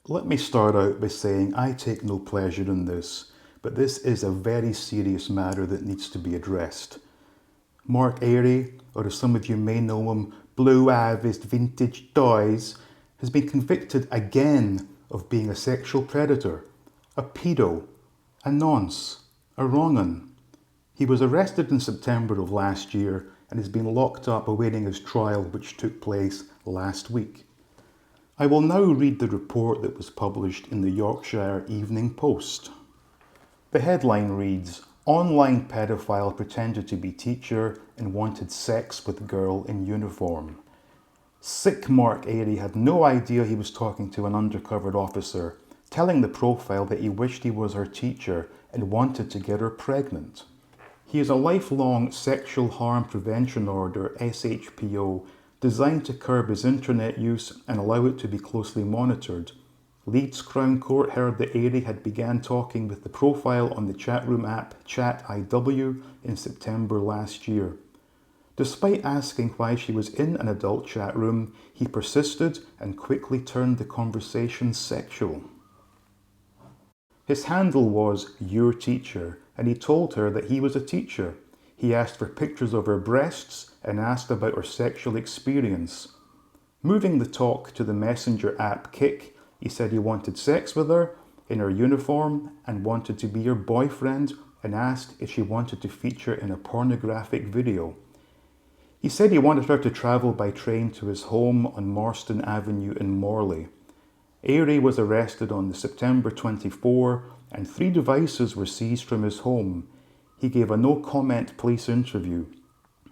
Let me start out by saying I take no pleasure in this, but this is a very serious matter that needs to be addressed. Mark Airy, or as some of you may know him, Blue Avist Vintage Toys, has been convicted again of being a sexual predator, a pedo, a nonce, a wrong'un. He was arrested in September of last year and has been locked up awaiting his trial, which took place last week. I will now read the report that was published in the Yorkshire Evening Post. The headline reads, "Online pedophile pretended to be teacher and wanted sex with girl in uniform." Sick Mark Airy had no idea he was talking to an undercover officer, telling the profile that he wished he was her teacher and wanted to get her pregnant. He is a lifelong sexual harm prevention order, SHPO, designed to curb his internet use and allow it to be closely monitored. Leeds Crown Court heard that Airy had began talking with the profile on the chat room app Chat IW in September last year. Despite asking why she was in an adult chat room, he persisted and quickly turned the conversation sexual. His handle was Your Teacher, and he told her that he was a teacher. He asked for pictures of her breasts and asked about her sexual experience. Moving the talk to the messenger app Kik, he said he wanted sex with her in her uniform and wanted to be her boyfriend and asked if she wanted to feature in a pornographic video. He said he wanted her to travel by train to his home on Marston Avenue in Morley. Airy was arrested on September 24 and 3 devices were seized from his home. He gave a no-comment police interview.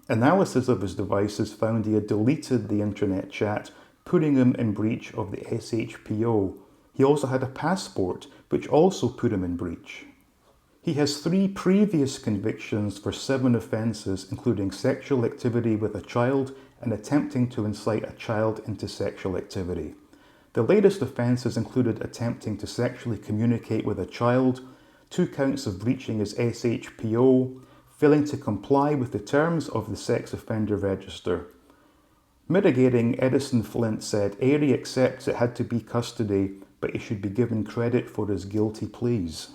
Analysis of his devices found he had deleted the internet chat, putting him in breach of the SHPO. He also had a passport, which also put him in breach. He has 3 previous convictions for 7 offences, including sexual activity with a child and attempting to incite a child into sexual activity. The latest offences included attempting to sexually communicate with a child, 2 counts of breaching his SHPO, failing to comply with the terms of the sex offender register. Mitigating Edison Flint said Airy accepts it had to be custody, but he should be given credit for his guilty pleas.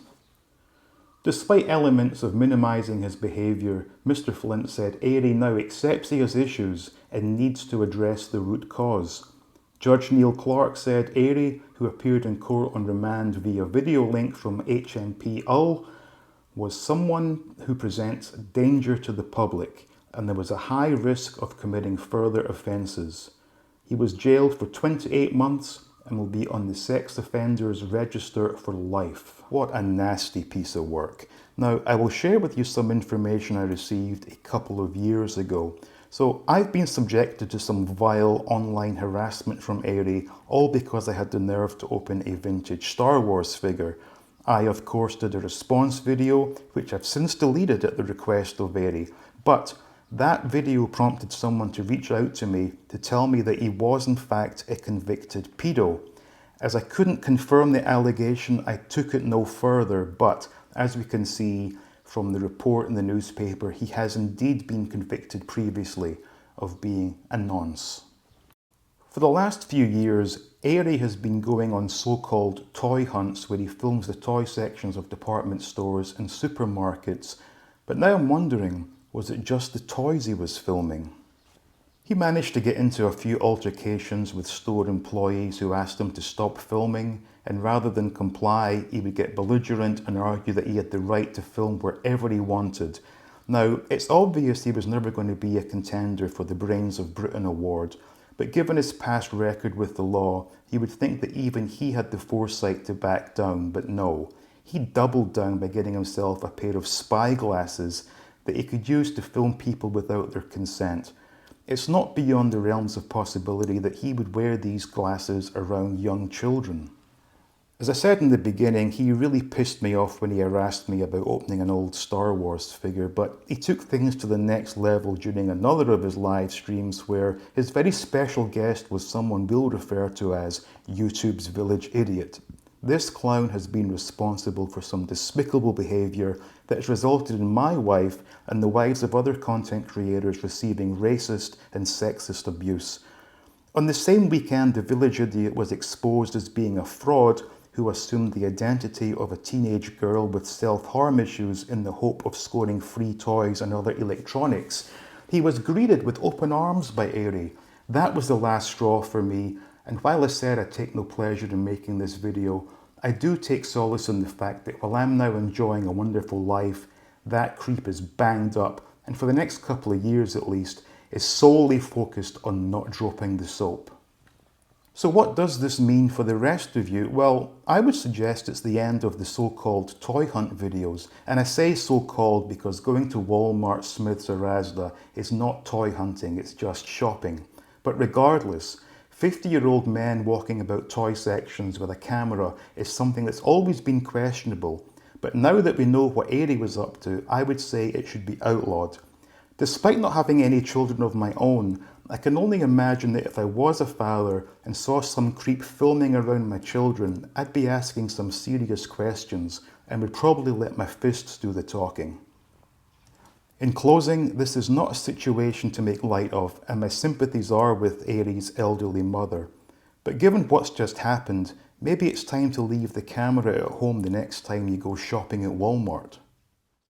Despite elements of minimising his behaviour, Mr. Flint said Airy now accepts he has issues and needs to address the root cause. Judge Neil Clark said Airy, who appeared in court on remand via video link from HMP Hull, was someone who presents danger to the public and there was a high risk of committing further offences. He was jailed for 28 months and will be on the sex offenders register for life. What a nasty piece of work. Now, I will share with you some information I received a couple of years ago. So I've been subjected to some vile online harassment from Airy, all because I had the nerve to open a vintage Star Wars figure. I, of course, did a response video, which I've since deleted at the request of Airy, but that video prompted someone to reach out to me to tell me that he was in fact a convicted pedo. As I couldn't confirm the allegation, I took it no further, but as we can see from the report in the newspaper, he has indeed been convicted previously of being a nonce. For the last few years, Airy has been going on so-called toy hunts where he films the toy sections of department stores and supermarkets, but now I'm wondering, was it just the toys he was filming? He managed to get into a few altercations with store employees who asked him to stop filming, and rather than comply, he would get belligerent and argue that he had the right to film wherever he wanted. Now, it's obvious he was never going to be a contender for the Brains of Britain award, but given his past record with the law, you would think that even he had the foresight to back down, but no. He doubled down by getting himself a pair of spy glasses that he could use to film people without their consent. It's not beyond the realms of possibility that he would wear these glasses around young children. As I said in the beginning, he really pissed me off when he harassed me about opening an old Star Wars figure, but he took things to the next level during another of his live streams where his very special guest was someone we'll refer to as YouTube's village idiot. This clown has been responsible for some despicable behaviour that has resulted in my wife and the wives of other content creators receiving racist and sexist abuse. On the same weekend, the village idiot was exposed as being a fraud who assumed the identity of a teenage girl with self-harm issues in the hope of scoring free toys and other electronics. He was greeted with open arms by Airy. That was the last straw for me, and while I said I take no pleasure in making this video, I do take solace in the fact that while I'm now enjoying a wonderful life, that creep is banged up, and for the next couple of years at least, is solely focused on not dropping the soap. So what does this mean for the rest of you? Well, I would suggest it's the end of the so-called toy hunt videos. And I say so-called because going to Walmart, Smith's or Asda is not toy hunting, it's just shopping. But regardless, 50-year-old men walking about toy sections with a camera is something that's always been questionable. But now that we know what Airy was up to, I would say it should be outlawed. Despite not having any children of my own, I can only imagine that if I was a father and saw some creep filming around my children, I'd be asking some serious questions and would probably let my fists do the talking. In closing, this is not a situation to make light of, and my sympathies are with Airy's elderly mother. But given what's just happened, maybe it's time to leave the camera at home the next time you go shopping at Walmart.